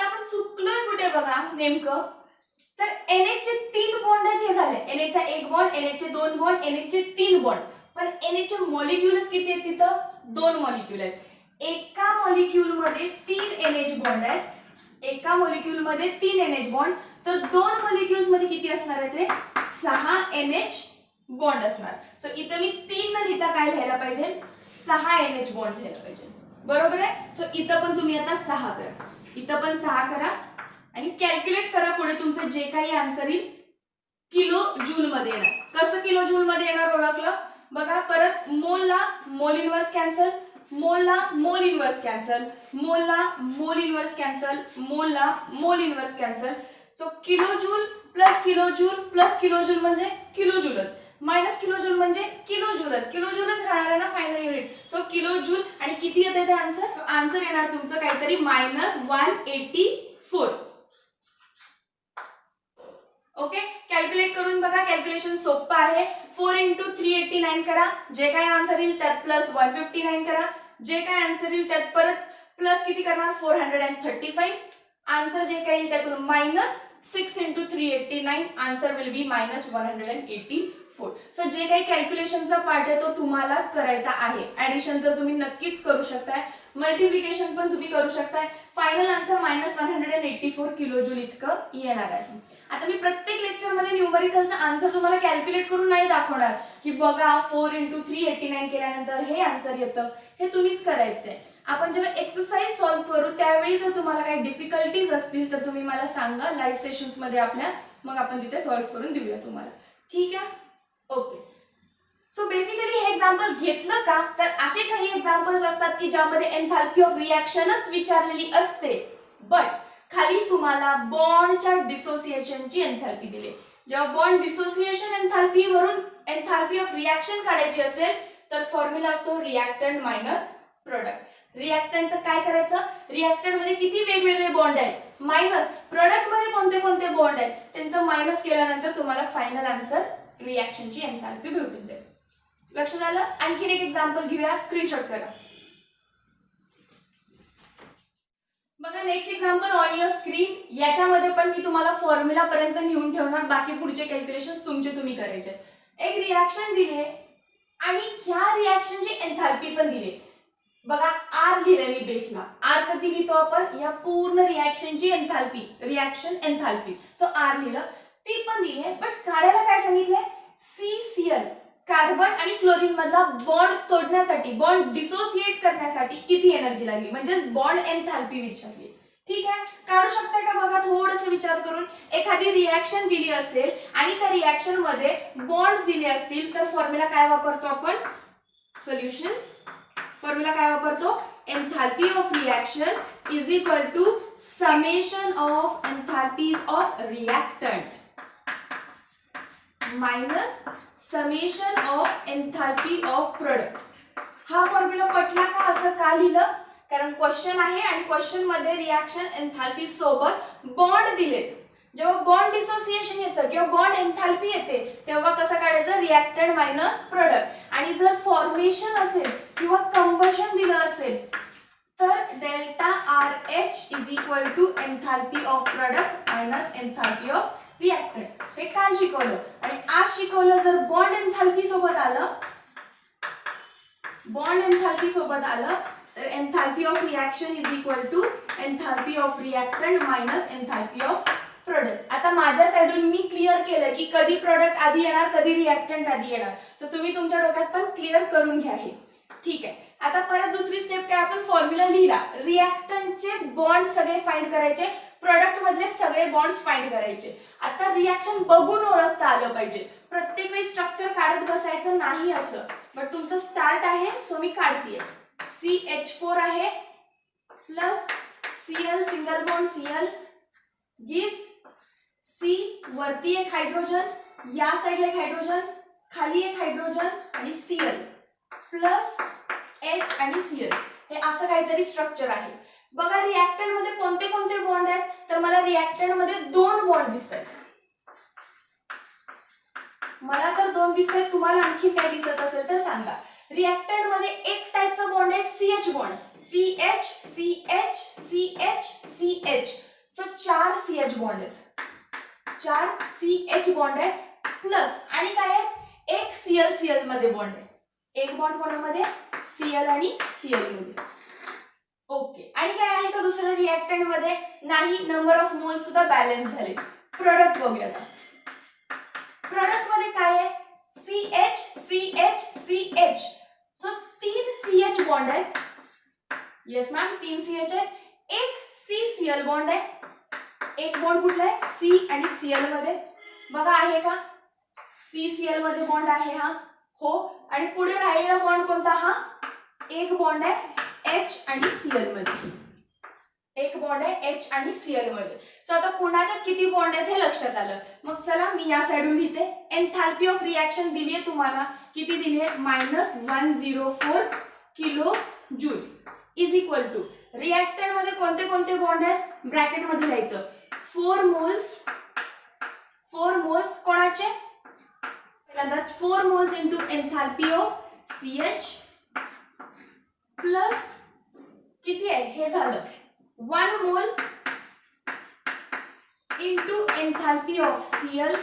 आपण चुकलोय कुठे बघा नेमकं, तर NH चे 3 बॉन्ड आहेत हे झाले. NH चा 1 बॉन्ड, NH चे 2 बॉन्ड, NH चे 3 बॉन्ड. पण NH चे मॉलिक्युल्स किती आहेत? तिथं 2 मॉलिक्युल आहेत. एका मॉलिक्युल मध्ये 3 NH बॉन्ड आहेत. एका मॉलिक्युल मध्ये 3 NH बॉन्ड. तर 2 मॉलिक्युल्स मध्ये किती असणार आहेत रे? 6 NH बॉन्ड असणार. सो इथं मी 3 न लिहिता काय लिहायला पाहिजे? 6 NH बॉन्ड लिहायला पाहिजे. बरोबर आहे. सो इथं पण तुम्ही आता 6 करा, इथं पण 6 करा आणि कॅल्क्युलेट करा पुढे तुमचं जे काही आन्सर येईल किलो जूल मध्ये येणार. कसं किलो जूल मध्ये येणार ओळखलं? बघा परत मोलला मोल इनवर्स कॅन्सल, मोलला मोल इनवर्स कॅन्सल, मोलला मोल इनवर्स कॅन्सल, मोलला mole inverse cancel. So kilo joule plus kilo joule म्हणजे किलो जूलच, मायनस किलो जूल म्हणजे किलो जूलच राहणार आहे ना final unit. So kilo joule आणि किती येते ते आन्सर? आन्सर येणार तुमचं काहीतरी -184. ओके, कॅल्क्युलेट करून बघा, कॅल्क्युलेशन सोपं आहे. 4 × 389 करा, जे काय आन्सर येईल त्यात प्लस 159 करा, जे काय आन्सर येईल त्यात परत प्लस किती करणार 435. आन्सर जे काही येईल त्यातून minus 6 × 389, answer will be minus 184. So जे काही कॅल्क्युलेशनचा पार्ट आहे तो तुम्हालाच करायचा आहे. ऍडिशन तर तुम्ही नक्कीच करू शकताय, मल्टिप्लिकेशन पण तुम्ही करू शकताय. Final answer minus 184 kilo joule इतकं येणार आहे. आता मी प्रत्येक लेक्चरमध्ये न्यूमरिकलचा आन्सर तुम्हाला कॅल्क्युलेट करून नाही दाखवणार की बघा 4 × 389 केल्यानंतर हे आन्सर येतं. हे तुम्हीच करायचंय. आपण जेव्हा एक्सरसाइज सॉल्व्ह करू त्यावेळी जर तुम्हाला काही डिफिकल्टीज असतील तर तुम्ही मला सांगा लाईव्ह सेशन्स मध्ये आपल्या, मग आपण तिथे सॉल्व्ह करून देऊया तुम्हाला. ठीक आहे, ओके. सो बेसिकली हे एक्झाम्पल घेतलं का, तर असे काही एक्झाम्पल्स असतात की ज्यामध्ये एन्थाल्पी ऑफ रिॲक्शनच विचारलेली असते, बट खाली तुम्हाला बॉन्डच्या डिसोसिएशनची एन्थाल्पी दिली. जेव्हा बॉन्ड डिसोसिएशन एन्थाल्पी वरून एन्थाल्पी ऑफ रिॲक्शन काढायची असेल तर फॉर्म्युला असतो रिॲक्टंट मायनस प्रोडक्ट. रिॲक्टंटचं काय करायचं, रिॲक्टंट मध्ये किती वेगवेगळे बॉन्ड आहेत मायनस, प्रोडक्ट मध्ये कोणते कोणते बॉन्ड आहेत त्यांचं मायनस केल्यानंतर तुम्हाला फायनल आन्सर रिॲक्शनची एन्थाल्पी भेटून जाईल. लक्षात आलं? आणखीन एक एक्झाम्पल घेऊया, स्क्रीनशॉट करा. बघा next example on your screen. याच्यामध्ये पण मी तुम्हाला फॉर्म्युला पर्यंत नेऊन ठेवणार, बाकी पुढचे कॅल्क्युलेशन तुमचे तुम्ही करायचे. एक रिॲक्शन दिले आणि ह्या रिॲक्शनची एन्थाल्पी पण दिली. बघा आर लिहिले मी बेसला. आर कधी लिहितो आपण, या पूर्ण रिॲक्शनची enthalpy, reaction enthalpy. So R लिहिलं, ती पण दिली आहे. बट काढायला काय सांगितलंय, CCl कार्बन आणि क्लोरीन मधला बॉन्ड तोडण्यासाठी, बॉन्ड डिसोसिएट करण्यासाठी किती एनर्जी लागली, म्हणजे बॉन्ड एन्थाल्पी विचारली. ठीक आहे, काढू शकताय का बघा थोडंसं विचार करून. एखादी रिॲक्शन दिली असेल आणि त्या रिॲक्शन मध्ये बॉन्ड्स दिले असतील तर फॉर्म्युला काय वापरतो आपण, सोल्युशन फॉर्म्युला काय वापरतो, enthalpy of reaction is equal to summation of enthalpies of reactant minus summation of enthalpy of product. हा फॉर्म्युला पटला का, असं का लिहिलं, कारण क्वेश्चन आहे आणि क्वेश्चन मध्ये रिॲक्शन एन्थाल्पी सोबत बॉन्ड दिलेत. जेव्हा बॉन्ड डिसोसिएशन येतं किंवा बॉन्ड एन्थाल्पी येते तेव्हा कसं काढायचं, रिॲक्टंट मायनस प्रोडक्ट. आणि जर फॉर्मेशन असेल किंवा कंबशन दिलं असेल तर delta RH is equal to enthalpy of product minus enthalpy of reactant. हे काल शिकवलं आणि आज शिकवलं. जर बॉन्ड एन्थाल्पी सोबत आलं, बॉन्ड एन्थाल्पी सोबत आलं तर enthalpy of reaction is equal to enthalpy of reactant minus enthalpy of product. आता माझ्या साइडून मी क्लिअर केलं की कधी प्रोडक्ट आधी येणार, कधी रिॲक्टंट आधी येणार. तर तुम्ही तुमच्या डोक्यात पण क्लिअर करून घ्या हे. ठीक आहे, आता परत दुसरी स्टेप काय, आपण फॉर्म्युला लिहिला, रिॲक्टंटचे बॉन्ड सगळे फाइंड करायचे, प्रोडक्ट मधले सगळे बॉन्ड्स फाइंड करायचे. आता रिॲक्शन बघून ओळखता आलं पाहिजे. प्रत्येक वेळी स्ट्रक्चर काढत बसायचं नाही असं, बट तुमचं स्टार्ट आहे सो मी काढतीये. CH4 आहे plus Cl single bond Cl gives C, वरती एक हायड्रोजन, या साइडला एक हायड्रोजन, खाली एक हायड्रोजन आणि Cl प्लस H आणि Cl. हे असं काहीतरी स्ट्रक्चर आहे. बघा रिॲक्टंट मध्ये कोणते कोणते बॉन्ड आहेत, तर मला रिॲक्टंट मध्ये 2 बॉन्ड दिसतात. मला तर 2 दिसतात, तुम्हाला आणखी काय दिसत असेल तर सांगा. रिॲक्टंट मध्ये एक टाइपचा बॉन्ड आहे CH bond, CH CH CH CH. So 4 CH bond आहेत, 4 CH बॉन्ड आहेत प्लस आणि काय आहे, एक Cl Cl मध्ये बॉन्ड आहे. एक बॉन्ड कोणामध्ये, Cl आणि Cl मध्ये. ओके, आणि काय आहे का दुसरं रिॲक्टंट मध्ये, नाही. नंबर ऑफ मोल्स सुद्धा बॅलन्स झाले. प्रोडक्ट बघूया आता. प्रोडक्ट मध्ये काय आहे, CH CH CH. So 3 CH bond आहेत. येस मॅम, 3 CH आहेत. एक CCl बॉन्ड आहे. एक बॉन्ड कुठला आहे, C आणि Cl मध्ये. बघा आहे का, CCl मध्ये बॉन्ड आहे हा, हो. आणि पुढे राहिलेला बॉन्ड कोणता, हा एक बॉन्ड आहे H आणि Cl मध्ये. एक बॉन्ड आहे H आणि Cl मध्ये. सो आता कुणाच्यात किती बॉन्ड आहेत हे लक्षात आलं. मग चला मी या साइडून लिहिते. एन्थाल्पी ऑफ रिॲक्शन दिली आहे तुम्हाला, किती दिली आहे, -104 kilo joule is equal to reactant मध्ये कोणते कोणते बॉन्ड आहेत, ब्रॅकेट मध्ये लिहायचं 4 मोल्स 4 मोल्स कोणाचे? पहिल्यांदा 4 moles into enthalpy of CH plus किती आहे हे झालं 1 mole into enthalpy of Cl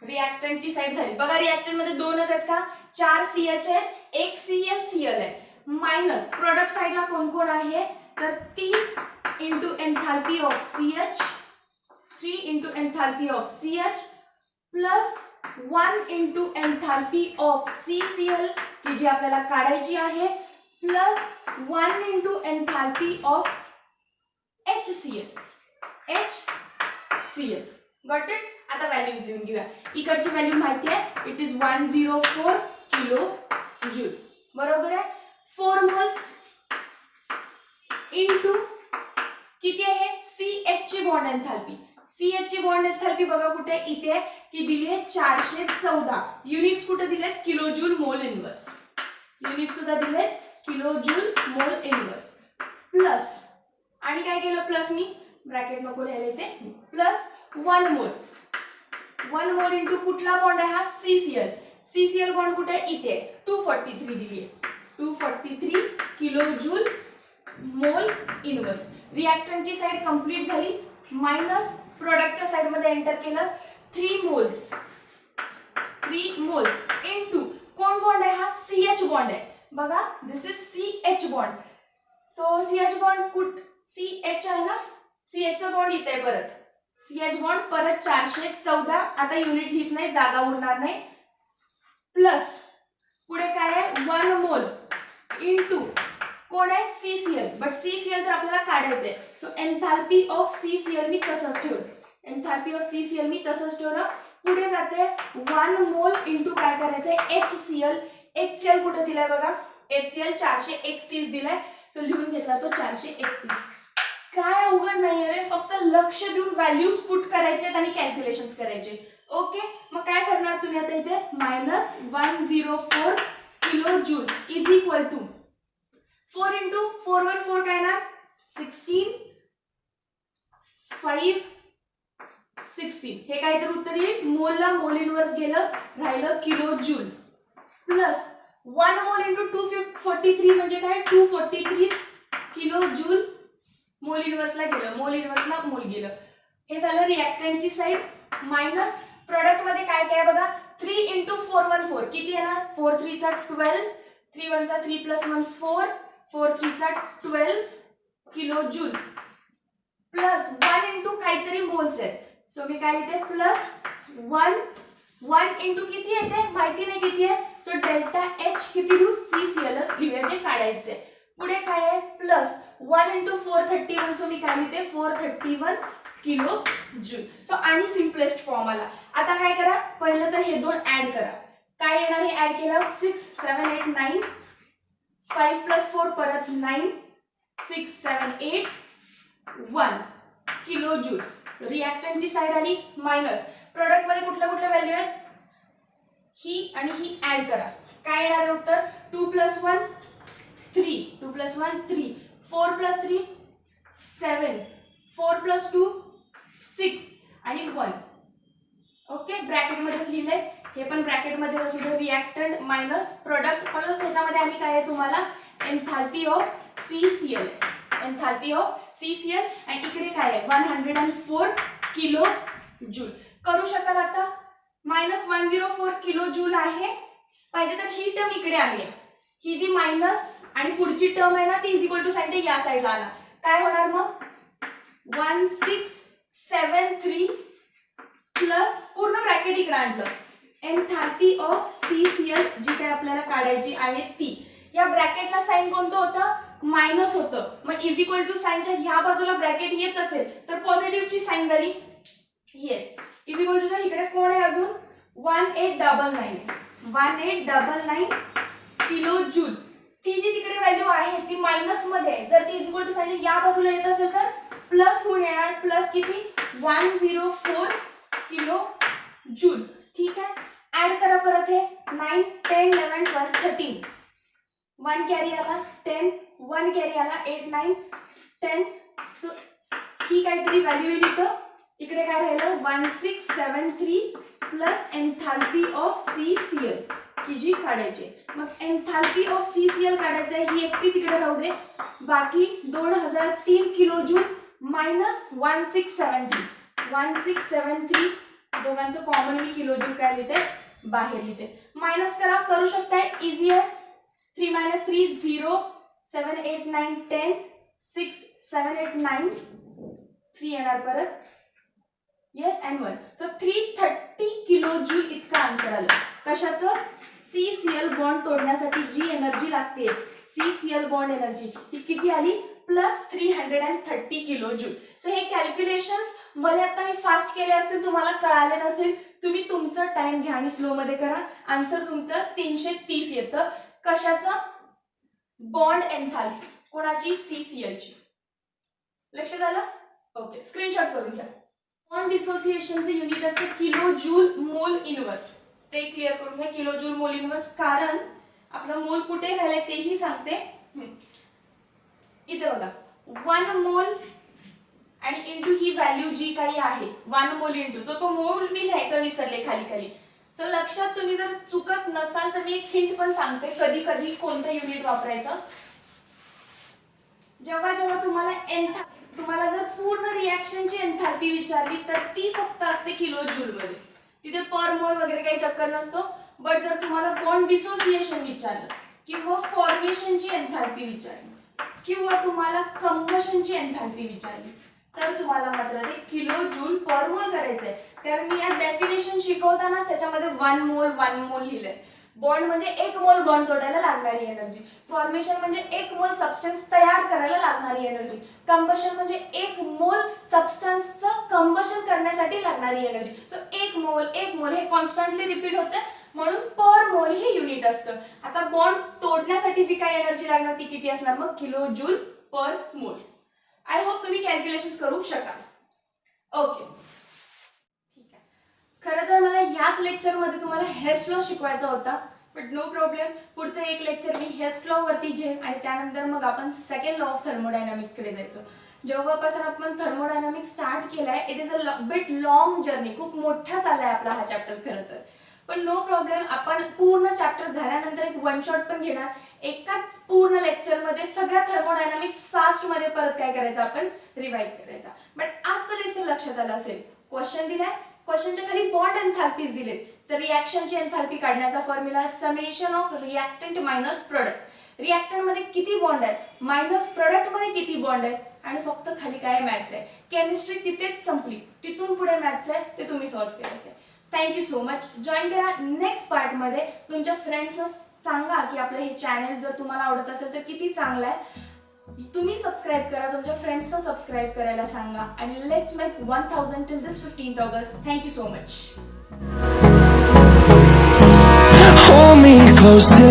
रिएक्टंटची साईड झाली बघा. रिएक्टंट मध्ये दोनच आहेत का? 4 CH आहेत, एक Cl आहे. मायनस प्रोडक्ट साईडला कोण कोण आहे तर 3 into enthalpy of CH 3 into enthalpy of CH plus 1 into enthalpy of CCl की जी आपल्याला काढायची आहे plus 1 into enthalpy of HCl. Got it? आता व्हॅल्यूज लिहून घेऊया. इकडची व्हॅल्यू माहिती आहे, इट इज 104 किलो जूल. बरोबर आहे. 4 मोल्स इंटू किती आहे CH ची बॉन्ड एन्थॅल्पी. CH ची बॉन्ड एन्थॅल्पी बघा कुठे इथे की दिली आहे 414. युनिट्स कुठे दिलेत? Kilo joule mole inverse. Unit सुद्धा दिलेत kilo joule mole inverse plus आणि काय केलं प्लस मी ब्रॅकेट नको लिहायला इथे प्लस 1 मोल. 1 मोल इंटू कुठला बॉन्ड आहे हा CCl. CCl बॉन्ड कुठे आहे इथे 243 दिली आहे. 243 किलो जूल मोल इनवर्स. रिएक्टंटची साइड कंप्लीट झाली. मायनस प्रोडक्टच्या साइड मध्ये एंटर केलं 3 मोल्स इंटू कोण बॉन्ड आहे हा CH बॉन्ड आहे बघा. This is CH bond. So CH bond CH आहे ना. CH चा बॉन्ड इथे परत CH बॉन्ड परत 414. आता युनिट लिहित नाही जागा उरणार नाही. प्लस पुढे काय आहे 1 मोल इंटू कोण आहे CCl. बट CCl तर आपल्याला काढायचंय. सो एन्थॅल्पी ऑफ CCl मी तसंच ठेवलं. एन्थॅल्पी ऑफ CCl मी तसंच ठेवलं. पुढे जाते 1 मोल इंटू काय करायचंय HCl. HCl कुठे दिलाय बघा. HCl 431 दिलाय. सो लिहून घेतला तो 431. काय अवघड नाही रे, फक्त लक्ष देऊन व्हॅल्यूज पुट करायचे आणि कॅल्क्युलेशन्स करायचे. ओके. मग काय करणार तुम्ही आता इथे minus 104 kilo joule is equal to 4 into 4 वर 4 काय येणार 16 5 16. हे काय तर उत्तर येईल. मोलला मोल इनवर्स गेलं राहिलं kilo joule plus 1 mole into 243 म्हणजे काय 243 किलो जूल मोल इनवर्सला गेलं. मोल इनवर्सला मोल गेलं. हे झालं रिएक्टंटची साइड. मायनस प्रोडक्ट मध्ये काय काय बघा 3 इंटू 414 किती येणार 4 3 चा 12 3 1 चा 3 प्लस 1 4 4 3 चा 12 किलो जूल प्लस 1 इंटू काहीतरी मोल्स आहेत. सो मी काय लिहिते प्लस 1 इंटू किती येते माहिती नाही किती आहे. सो डेल्टा H किती लिहू CCl लिहायचे काढायचे. पुढे काय आहे प्लस 1 इंटू 431. सो मी काय लिहिते 431 किलो जूल. सो आणि सिम्पलेस्ट फॉर्म आला. आता काय करा पहिलं तर हे दोन ऍड करा. काय येणार हे ऍड केलं 6 7 8 9 5 प्लस 4 परत 9 6 7 8 1 किलो जूल. रिएक्टंटची साइड आली मायनस. प्रोडक्ट मध्ये कुठल्या कुठल्या व्हॅल्यू आहेत ही आणि ही ऍड करा. काय येणार आहे उत्तर 2 प्लस 1 3 2 प्लस 1 3 4 प्लस 3 7 4 प्लस 2 6 आणि 1. ओके. ब्रॅकेट मध्येच लिहिलंय हे पण ब्रॅकेट मध्येच असू दे. रिएक्टंट मायनस प्रोडक्ट प्लस ह्याच्यामध्ये आणि काय आहे तुम्हाला एन्थॅल्पी ऑफ CCl. एन्थॅल्पी ऑफ CCl आणि इकडे काय आहे 104 किलो जूल. करू शकाल आता मायनस 104 किलो जूल आहे. पाहिजे तर ही टर्म इकडे आली आहे. ही जी मायनस आणि पुढची टर्म आहे ना ती इज इक्वल टू साइनच्या या साइडला आला. काय होणार मग 1673 प्लस पूर्ण ब्रॅकेट इकडे आणलं एन्थॅल्पी ऑफ CCl जी काय आपल्याला काढायची आहे ती. या ब्रॅकेटला साइन कोणतं होतं मायनस होतं. मग इज इक्वल टू साइनच्या ह्या बाजूला ब्रॅकेट येत असेल तर पॉझिटिव्हची साइन झाली. येस. इज इक्वल टू इकडे कोण आहे अजून 1899 किलो जूल. ती जी तिकडे व्हॅल्यू आहे ती मायनस मध्ये आहे. जर ती इज इक्वल टू साइन या बाजूला येत असेल तर प्लस होऊन येणार. प्लस किती 104 किलो जूल. ठीक आहे. ऍड करा परत हे 9 10 11 12 13 1 कॅरी आला 10 1 कॅरी आला 8 9 10. सो ही काहीतरी व्हॅल्यू येईल इथं. इकडे काय राहिलं 1673 प्लस एन्थाल्पी ऑफ CCl ही जी काढायची. मग एन्थाल्पी ऑफ CCl काढायचं आहे, ही एकटीच इकडे राहू दे. बाकी 2003 किलो जूल मायनस 1673 दोघांचं कॉमन मी किलो जूल काय लिहिते बाहेर लिहिते. मायनस करू शकताय, इझी आहे. 3 - 3 0 7 8 9 10 6 7 8 9 3 येणार परत. Yes and 1. So 330 kilo joule इतकं आन्सर आलं. कशाचं? CCl बॉन्ड तोडण्यासाठी जी एनर्जी लागते, CCl बॉन्ड एनर्जी ती किती आली? Plus 330 kilo joule. सो हे कॅल्क्युलेशन्स भले आता मी फास्ट केले असतील, तुम्हाला कळाले नसेल, तुम्ही तुमचा टाइम घ्या आणि स्लो मध्ये करा. आन्सर तुमचं 330 येतं. कशाचं? Bond enthalpy. कोणाची? CCl ची. लक्षात आलं? ओके, स्क्रीनशॉट करून घ्या. बॉन्ड डिसोसिएशनचे युनिट असते किलो जूल मोल इनवर्स. ते क्लिअर करून घ्या, किलो जूल मोल इनवर्स. कारण आपलं मोल कुठे राहिलंय तेही सांगते. इथे बघा 1 मोल आणि इंटू ही व्हॅल्यू जी काही आहे 1 मोल इंटू तो मोल मी लिहायचा विसरले खाली. तर लक्षात तुम्ही जर चुकत नसाल तर मी एक हिंट पण सांगते कधी कधी कोणतं युनिट वापरायचं. जेव्हा तुम्हाला जर पूर्ण रिॲक्शनची एन्थाल्पी विचारली तर ती फक्त असते किलो जूल मध्ये, तिथे पर मोल वगैरे काही चक्कर नसतो. बट जर तुम्हाला बॉन्ड डिसोसिएशन विचारलं किंवा फॉर्मेशनची एन्थाल्पी विचारली किंवा तुम्हाला कंबशनची एन्थाल्पी विचारली तर तुम्हाला मात्र ते किलो जूल पर मोल करायचंय. कारण मी या डेफिनेशन शिकवतानाच त्याच्यामध्ये 1 मोल लिहिलंय. बॉन्ड म्हणजे 1 मोल बॉन्ड तोडायला लागणारी एनर्जी, फॉर्मेशन म्हणजे 1 मोल सबस्टन्स तयार करायला लागणारी एनर्जी, कंबशन म्हणजे 1 मोल सबस्टन्सचं कंबशन करण्यासाठी लागणारी एनर्जी. सो 1 मोल हे कॉन्स्टंटली रिपीट होतं, म्हणून पर मोल हे युनिट असतं. आता बॉन्ड तोडण्यासाठी जी काही एनर्जी लागणार ती किती असणार? मग किलो जूल पर मोल. आय होप तुम्ही कॅल्क्युलेशन करू शकाल. ओके, ठीक आहे. खरं तर मला याच लेक्चरमध्ये तुम्हाला हेस्ट लॉ शिकवायचा होता, बट नो प्रॉब्लेम. पुढचं एक लेक्चर मी हेस्ट लॉ वरती घेईन आणि त्यानंतर मग आपण सेकंड लॉ ऑफ थर्मोडायनामिक्स कडे जायचं. जेव्हापासून आपण थर्मोडायनामिक्स स्टार्ट केलाय, it is a bit long journey. खूप मोठा चाललाय आपला हा चॅप्टर खरं तर. पण नो प्रॉब्लेम, आपण पूर्ण चॅप्टर झाल्यानंतर एक वन शॉट पण घेणार. एकाच पूर्ण लेक्चर मध्ये सगळ्या थर्मोडायनामिक्स फास्ट मध्ये परत काय करायचं आपण रिवाइज करायचा. बट आजचं लेक्चर लक्षात आलं असेल, क्वेश्चन दिलाय, क्वेश्चनच्या खाली बॉन्ड एन्थाल्पीज दिलेत. तर रिॲक्शनची एन्थाल्पी काढण्याचा formula summation of reactant minus product. Reactant मध्ये किती बॉन्ड आहेत मायनस प्रोडक्ट मध्ये किती बॉन्ड आहेत आणि फक्त खाली काय मॅथ्स आहे. केमिस्ट्री तिथेच संपली, तिथून पुढे मॅथ्स आहे ते तुम्ही सॉल्व्ह करायचं आहे. Thank you so much. जॉईन करा नेक्स्ट पार्टमध्ये. तुमच्या फ्रेंड्सना सांगा की आपलं हे चॅनल जर तुम्हाला आवडत असेल तर किती चांगलं आहे. तुम्ही सबस्क्राईब करा, तुमच्या फ्रेंड्सना सबस्क्राईब करायला सांगा आणि let's make 1000 till this 15th August. Thank you so much. Hold me close till